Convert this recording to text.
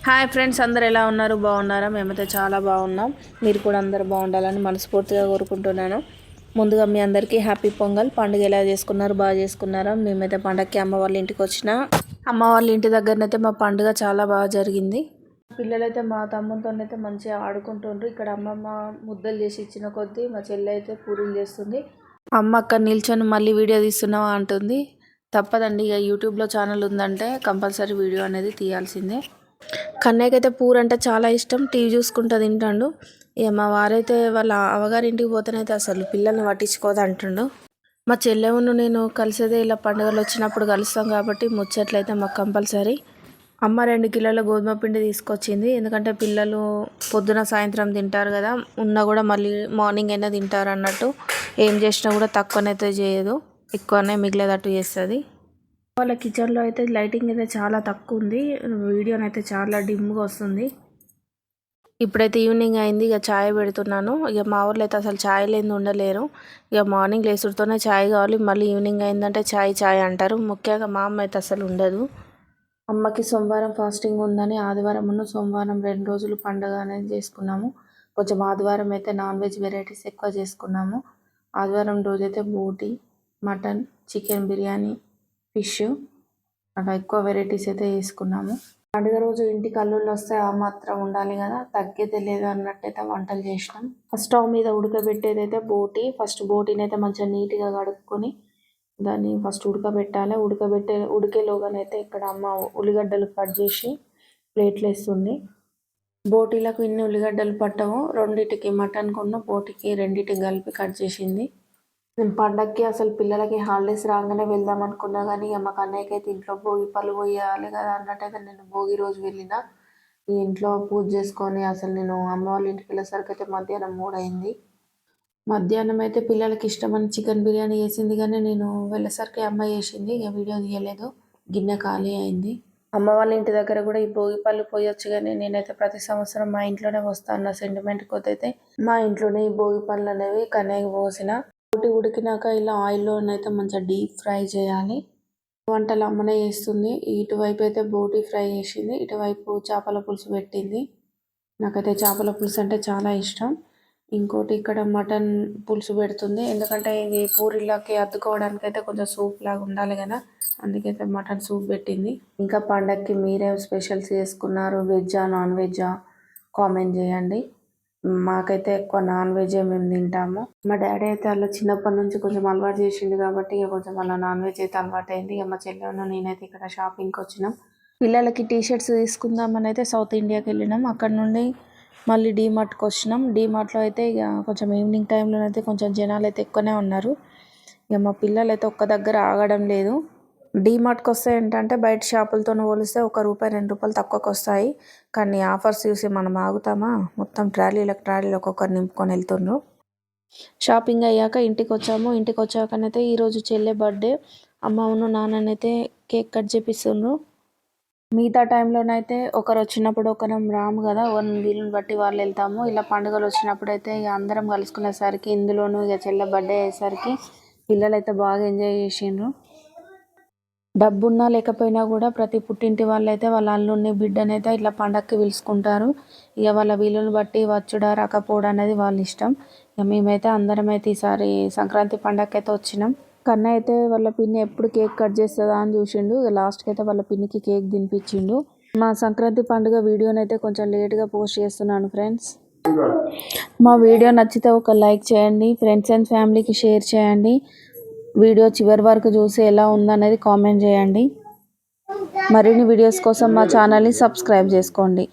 Hi friends, అందరు ఎలా ఉన్నారు? బాగున్నారా? మేమైతే చాలా బాగున్నాం. మీరు కూడా అందరు బాగుండాలని మనస్ఫూర్తిగా కోరుకుంటున్నాను. ముందుగా మీ అందరికీ హ్యాపీ పొంగల్. పండుగ ఎలా చేసుకున్నారు? బాగా చేసుకున్నారా? మేమైతే పండగకి అమ్మ వాళ్ళ ఇంటికి వచ్చిన అమ్మ వాళ్ళ ఇంటి దగ్గరనైతే మా పండుగ చాలా బాగా జరిగింది. పిల్లలైతే మా తమ్ముతోనైతే మంచిగా ఆడుకుంటుండ్రు. ఇక్కడ అమ్మమ్మ ముద్దలు చేసి ఇచ్చిన కొద్దీ మా చెల్లి అయితే పూరీలు చేస్తుంది. అమ్మ అక్కడ నిల్చొని మళ్ళీ వీడియో తీస్తున్నావా అంటుంది. తప్పదండి, ఇక యూట్యూబ్లో ఛానల్ ఉందంటే కంపల్సరీ వీడియో అనేది తీయాల్సిందే. కన్నయ్యకైతే పూర అంటే చాలా ఇష్టం. టీవీ చూసుకుంటూ తింటాడు. ఇక మా వారైతే వాళ్ళ అవగారింటికి పోతేనైతే అసలు పిల్లల్ని పట్టించుకోదు అంటుండు. మా చెల్లెమును నేను కలిసేదే ఇలా పండుగలు వచ్చినప్పుడు కలుస్తాం కాబట్టి ముచ్చట్లయితే మాకు కంపల్సరీ. అమ్మ 2 కిలోల గోధుమ పిండి తీసుకొచ్చింది. ఎందుకంటే పిల్లలు పొద్దున సాయంత్రం తింటారు కదా, ఉన్నా కూడా మళ్ళీ మార్నింగ్ అయినా తింటారు అన్నట్టు. ఏం చేసినా కూడా తక్కువనైతే చేయదు, ఎక్కువనే మిగిలేదట్టు చేస్తుంది. వాళ్ళ కిచెన్లో అయితే లైటింగ్ అయితే చాలా తక్కువ ఉంది. వీడియోనైతే చాలా డిమ్గా వస్తుంది. ఇప్పుడైతే ఈవినింగ్ అయింది. ఇక ఛాయ్ పెడుతున్నాను. ఇక మా ఊర్లో అయితే అసలు ఛాయ్ లేని ఉండలేరు. ఇక మార్నింగ్ లేసుడుతోనే ఛాయ్ కావాలి, మళ్ళీ ఈవినింగ్ అయిందంటే ఛాయ్ అంటారు. ముఖ్యంగా మా అమ్మ అయితే అసలు ఉండదు. అమ్మకి సోమవారం ఫాస్టింగ్ ఉందని ఆదివారం సోమవారం 2 రోజులు పండుగ అనేది చేసుకున్నాము. కొంచెం ఆదివారం అయితే నాన్ వెజ్ వెరైటీస్ ఎక్కువ చేసుకున్నాము. ఆదివారం రోజైతే బోటి, మటన్, చికెన్ బిర్యానీ, ఫిష్ అలా ఎక్కువ వెరైటీస్ అయితే వేసుకున్నాము. పండుగ రోజు ఇంటికి అల్లుళ్ళు వస్తే ఆ మాత్రం ఉండాలి కదా, తగ్గేదే లేదు అన్నట్టయితే వంటలు చేసినాం. స్టవ్ మీద ఉడకబెట్టేదైతే బోటి. ఫస్ట్ బోటీని అయితే మంచిగా నీట్గా కడుక్కొని దాన్ని ఫస్ట్ ఉడకబెట్టాలి. ఉడికేలోగానైతే ఇక్కడ అమ్మ ఉల్లిగడ్డలు కట్ చేసి ప్లేట్లు వేస్తుంది. బోటీలకు ఇన్ని ఉల్లిగడ్డలు పట్టవు. రెండిటికి మటన్ కొన్న బోటీకి రెండింటికి కలిపి కట్ చేసింది. నేను పండగకి అసలు పిల్లలకి హాలిడేస్ రాగానే వెళ్దాం అనుకున్నా కానీ మా కన్నయ్యకి అయితే ఇంట్లో భోగి పళ్ళు పోయాలి కదా అన్నట్టయితే నేను భోగి రోజు వెళ్ళిన. ఈ ఇంట్లో పూజ చేసుకొని అసలు నేను అమ్మ వాళ్ళ ఇంటికి వెళ్ళేసరికి అయితే మధ్యాహ్నం 3 అయింది. మధ్యాహ్నం అయితే పిల్లలకి ఇష్టమని చికెన్ బిర్యానీ చేసింది, కానీ నేను వెళ్ళేసరికి అమ్మ చేసింది. ఇక వీడియో తీయలేదు, గిన్నె ఖాళీ అయింది. అమ్మ వాళ్ళ ఇంటి దగ్గర కూడా ఈ భోగి పళ్ళు పోయొచ్చు, కానీ నేనైతే ప్రతి సంవత్సరం మా ఇంట్లోనే వస్తాను. నా సెంటిమెంట్ కొద్దైతే మా ఇంట్లోనే ఈ భోగి పళ్ళు అనేవి కన్నయ్యకి పోసిన. బోటి ఉడికినాక ఇలా ఆయిల్లోనైతే మంచిగా డీప్ ఫ్రై చేయాలి. వంటలు అమ్మనే చేస్తుంది. ఇటువైపు అయితే బోటి ఫ్రై చేసింది, ఇటువైపు చేపల పులుసు పెట్టింది. నాకైతే చేపల పులుసు అంటే చాలా ఇష్టం. ఇంకోటి ఇక్కడ మటన్ పులుసు పెడుతుంది. ఎందుకంటే ఇది పూరీలోకి అద్దుకోవడానికి అయితే కొంచెం సూప్ లాగా ఉండాలి కదా, అందుకైతే మటన్ సూప్ పెట్టింది. ఇంకా పండగకి మీరేం స్పెషల్స్ చేసుకున్నారు? వెజ్జా నాన్ వెజ్జా కామెంట్ చేయండి. మాకైతే ఎక్కువ నాన్ వెజ్ మేము తింటాము. మా డాడీ అయితే అలా చిన్నప్పటి నుంచి కొంచెం అలవాటు చేసిండు కాబట్టి ఇక కొంచెం అలా నాన్ వెజ్ అయితే అలవాటు అయింది. ఇక మా చెల్లెను నేనైతే ఇక్కడ షాపింగ్కి వచ్చినాం. పిల్లలకి టీషర్ట్స్ తీసుకుందామని అయితే సౌత్ ఇండియాకి వెళ్ళినాం. అక్కడ నుండి మళ్ళీ డీమార్ట్కి వచ్చినాం. డీమార్ట్లో అయితే ఇక కొంచెం ఈవినింగ్ టైంలో అయితే కొంచెం జనాలు అయితే ఎక్కువనే ఉన్నారు. ఇక మా పిల్లలు అయితే ఒక్క దగ్గర ఆగడం లేదు. డీమార్ట్కి వస్తే ఏంటంటే బయట షాపులతో పోలిస్తే ₹1 ₹2 తక్కువకి వస్తాయి. కానీ ఆఫర్స్ చూసి మనం ఆగుతామా? మొత్తం ట్రాలీలకు ఒక్కొక్కరు నింపుకొని వెళ్తుండ్రు. షాపింగ్ అయ్యాక ఇంటికి వచ్చాము. ఇంటికి వచ్చాకనైతే ఈరోజు చెల్లె బర్త్డే. అమ్మను నాన్ననైతే కేక్ కట్ చేపిస్తుండ్రు. మిగతా టైంలోనైతే ఒకరు వచ్చినప్పుడు ఒకరం రాము కదా, వీళ్ళని బట్టి వాళ్ళు వెళ్తాము. ఇలా పండుగలు వచ్చినప్పుడు అయితే ఇక అందరం కలుసుకునేసరికి, ఇందులోనూ ఇక చెల్లె బర్త్డే అయ్యేసరికి పిల్లలు అయితే బాగా ఎంజాయ్ చేసిండ్రు. డబ్బున్నా లేకపోయినా కూడా ప్రతి పుట్టింటి వాళ్ళైతే వాళ్ళ అల్లుడిని బిడ్డనైతే ఇట్లా పండగకి పిలుచుకుంటారు. ఇక వాళ్ళ వీలుని బట్టి వచ్చుడా రాకపోవడం అనేది వాళ్ళ ఇష్టం. ఇక మేమైతే అందరం అయితే ఈసారి సంక్రాంతి పండగకి అయితే వచ్చినాం. కన్నయ్య అయితే వాళ్ళ పిన్ని ఎప్పుడు కేక్ కట్ చేస్తుందా అని చూసిండు. లాస్ట్కి అయితే వాళ్ళ పిన్నికి కేక్ తినిపించిండు. మా సంక్రాంతి పండుగ వీడియోనైతే కొంచెం లేట్గా పోస్ట్ చేస్తున్నాను ఫ్రెండ్స్. మా వీడియో నచ్చితే ఒక లైక్ చేయండి, ఫ్రెండ్స్ అండ్ ఫ్యామిలీకి షేర్ చేయండి. వీడియో చివరి వరకు చూసి ఎలా ఉందనేది కామెంట్ చేయండి. మరిన్ని వీడియోస్ కోసం మా ఛానల్ని సబ్స్క్రైబ్ చేసుకోండి.